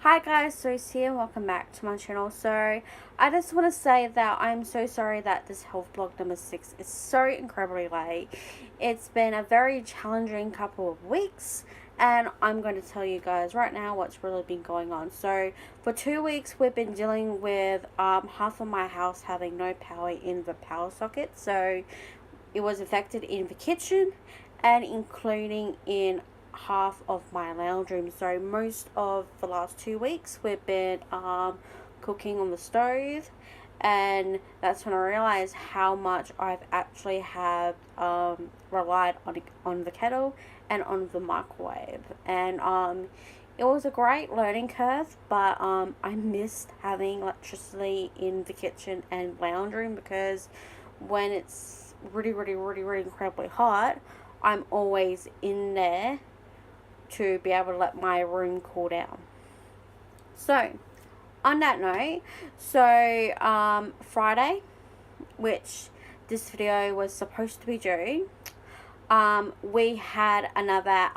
Hi guys, Sophs here, welcome back to my channel. So I just want to say that I'm so sorry that this health vlog number 6 is so incredibly late. It's been a very challenging couple of weeks and I'm going to tell you guys right now what's really been going on. So for 2 weeks we've been dealing with half of my house having no power in the power socket. So it was affected in the kitchen and including in half of my lounge room. So most of the last 2 weeks we've been cooking on the stove, and that's when I realized how much I've actually have relied on the kettle and on the microwave. And it was a great learning curve, but I missed having electricity in the kitchen and lounge room, because when it's really incredibly hot, I'm always in there to be able to let my room cool down. So on that note, Friday, which this video was supposed to be due, we had another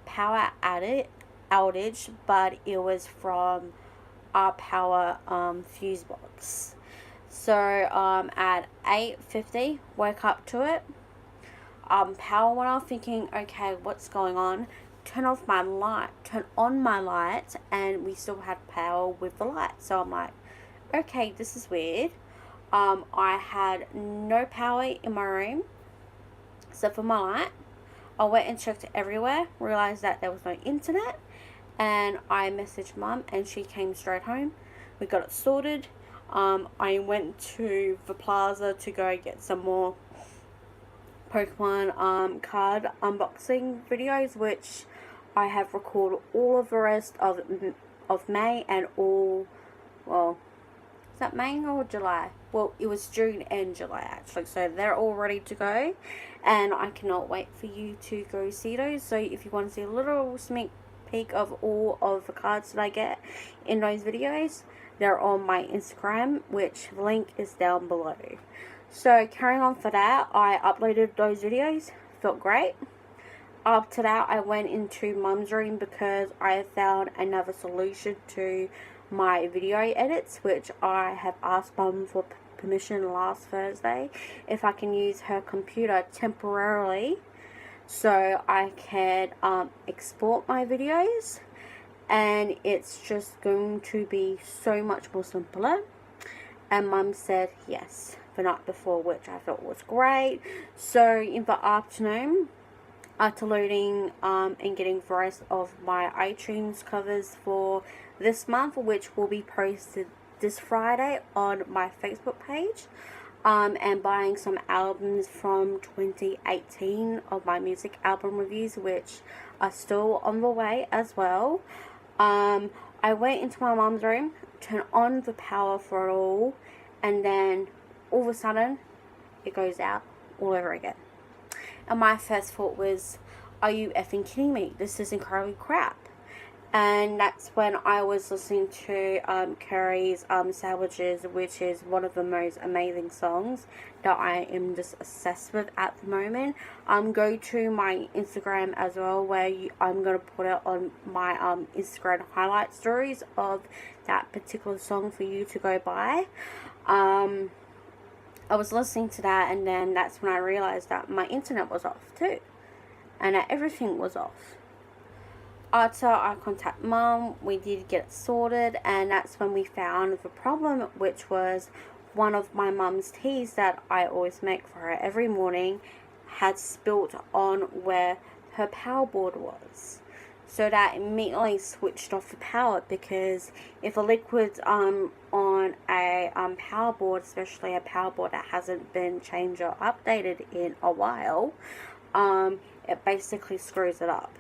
power outage, but it was from our power fuse box. So at 8:50, woke up to it. Power went off, thinking, okay, what's going on? Turn on my light, and we still had power with the light. So I'm like, okay, this is weird. I had no power in my room except for my light. I went and checked everywhere, realized that there was no internet, and I messaged Mum and she came straight home. We got it sorted. I went to the plaza to go get some more Pokemon card unboxing videos, which I have recorded all of the rest of May and all, well, is that May or July? Well, it was June and July actually, so they're all ready to go, and I cannot wait for you to go see those. So if you want to see a little sneak peek of all of the cards that I get in those videos, they're on my Instagram, which the link is down below. So carrying on for that, I uploaded those videos, felt great. After that, I went into Mum's room because I found another solution to my video edits, which I have asked Mum for permission last Thursday if I can use her computer temporarily so I can export my videos, and it's just going to be so much more simpler. And Mum said yes the night before, which I thought was great. So in the afternoon, after loading and getting the rest of my iTunes covers for this month, which will be posted this Friday on my Facebook page, and buying some albums from 2018 of my music album reviews, which are still on the way as well. I went into my mum's room, turned on the power for it all, and then all of a sudden it goes out all over again. And my first thought was, are you effing kidding me? This is incredibly crap. And that's when I was listening to Curry's Sandwiches, which is one of the most amazing songs that I am just obsessed with at the moment. Go to my Instagram as well, where I'm going to put it on my Instagram highlight stories of that particular song for you to go by. I was listening to that, and then that's when I realized that my internet was off too, and that everything was off. After I contacted Mum, we did get it sorted, and that's when we found the problem, which was one of my mum's teas that I always make for her every morning had spilt on where her power board was. So that immediately switched off the power, because if a liquid's on a power board, especially a power board that hasn't been changed or updated in a while, it basically screws it up.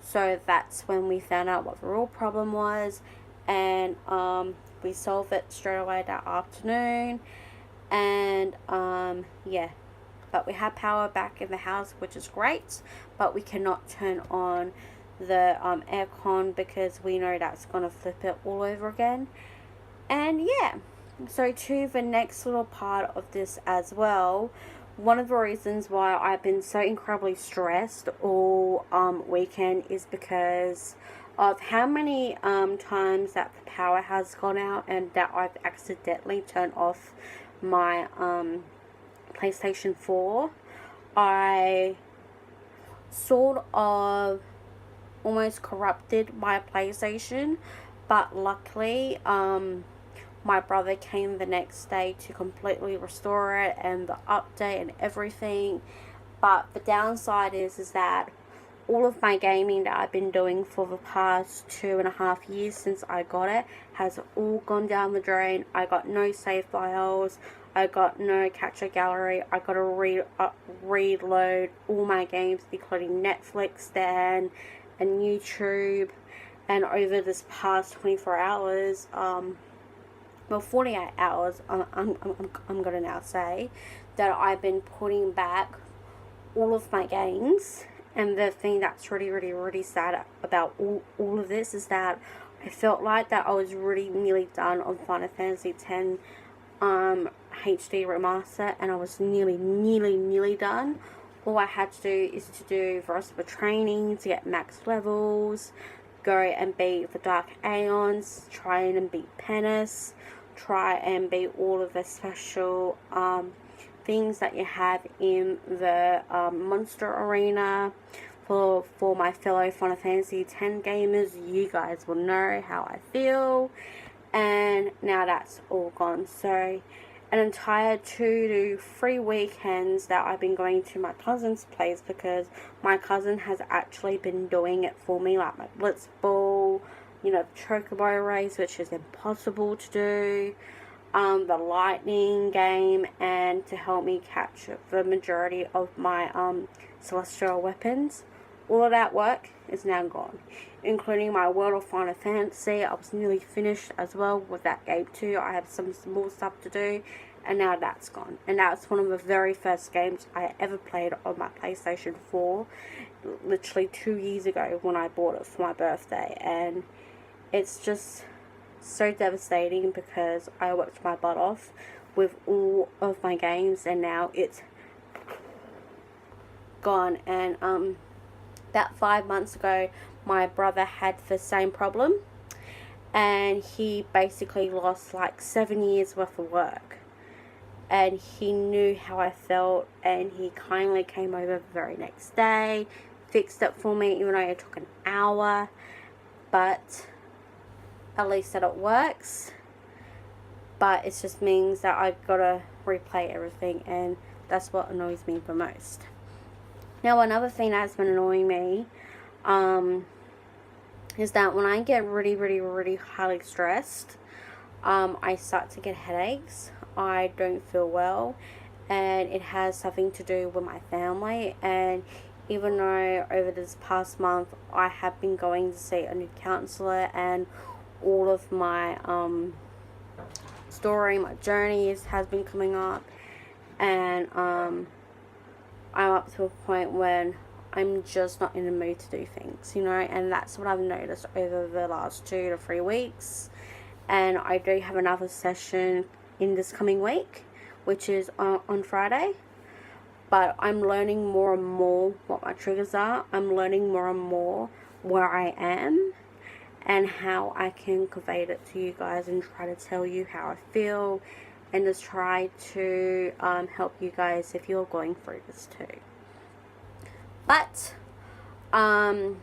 So that's when we found out what the real problem was, and we solved it straight away that afternoon. And yeah, but we have power back in the house, which is great, but we cannot turn on the aircon because we know that's gonna flip it all over again. And yeah, so to the next little part of this as well, one of the reasons why I've been so incredibly stressed all weekend is because of how many times that the power has gone out and that I've accidentally turned off my PlayStation 4. I sort of almost corrupted my PlayStation, but luckily my brother came the next day to completely restore it and the update and everything. But the downside is that all of my gaming that I've been doing for the past 2.5 years since I got it has all gone down the drain. I got no save files, I got no capture gallery, I got to reload all my games, including Netflix then and YouTube. And over this past 24 hours, well, 48 hours, I'm gonna now say that I've been putting back all of my games. And the thing that's really sad about all of this is that I felt like that I was really nearly done on Final Fantasy X HD remaster, and I was nearly done. All I had to do is to do the rest of the training to get max levels, go and beat the Dark Aeons, try and beat Penis, try and beat all of the special things that you have in the Monster Arena. For my fellow Final Fantasy X gamers, you guys will know how I feel. And now that's all gone. So an entire 2 to 3 weekends that I've been going to my cousin's place, because my cousin has actually been doing it for me, like my Blitzball, you know, Chocobo race, which is impossible to do, the lightning game, and to help me capture the majority of my celestial weapons. All of that work is now gone, including my World of Final Fantasy. I was nearly finished as well with that game too. I have some more stuff to do, and now that's gone. And that's one of the very first games I ever played on my PlayStation 4, literally 2 years ago when I bought it for my birthday. And it's just so devastating because I worked my butt off with all of my games, and now it's gone. And about 5 months ago, my brother had the same problem, and he basically lost like 7 years worth of work, and he knew how I felt, and he kindly came over the very next day, fixed it for me, even though it took an hour. But at least that it works. But it just means that I've got to replay everything, and that's what annoys me the most. Now, another thing that's been annoying me is that when I get really highly stressed, I start to get headaches. I don't feel well, and it has something to do with my family. And even though over this past month I have been going to see a new counselor, and all of my story, my journeys has been coming up, and I'm up to a point when I'm just not in the mood to do things, you know. And that's what I've noticed over the last 2 to 3 weeks. And I do have another session in this coming week, which is on Friday. But I'm learning more and more what my triggers are. I'm learning more and more where I am and how I can convey it to you guys and try to tell you how I feel, and just try to help you guys if you're going through this too. But I'm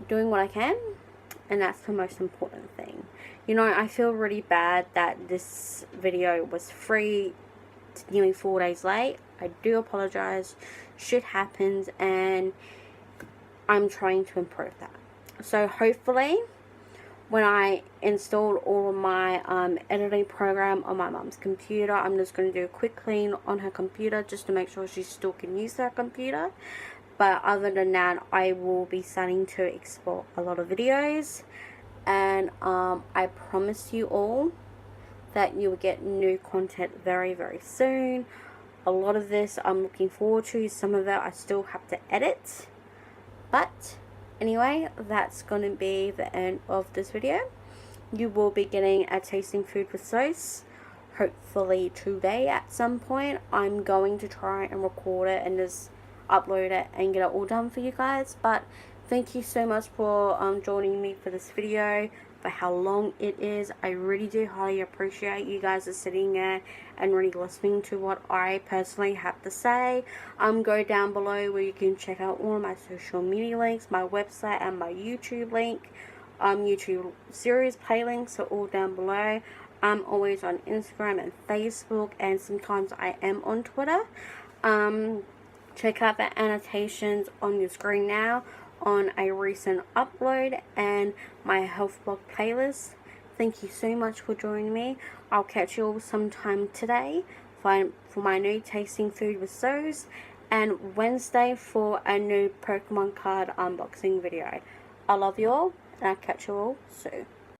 doing what I can, and that's the most important thing. You know, I feel really bad that this video was nearly 4 days late. I do apologize. Shit happens, and I'm trying to improve that. So hopefully, when I install all of my editing program on my mom's computer, I'm just going to do a quick clean on her computer just to make sure she still can use her computer. But other than that, I will be starting to export a lot of videos, and I promise you all that you will get new content very soon. A lot of this I'm looking forward to. Some of it I still have to edit. But anyway, that's going to be the end of this video. You will be getting a tasting food with Sophs. hopefully today at some point. I'm going to try and record it and just upload it and get it all done for you guys. But thank you so much for joining me for this video, for how long it is. I really do highly appreciate you guys are sitting there and really listening to what I personally have to say. Go down below where you can check out all of my social media links, my website and my YouTube link. YouTube series play links are all down below. I'm always on Instagram and Facebook, and sometimes I am on Twitter. Check out the annotations on your screen now on a recent upload and my health blog playlist. Thank you so much for joining me. I'll catch you all sometime today for my new tasting food with Sophs, and Wednesday for a new Pokemon card unboxing video. I love you all, and I'll catch you all soon.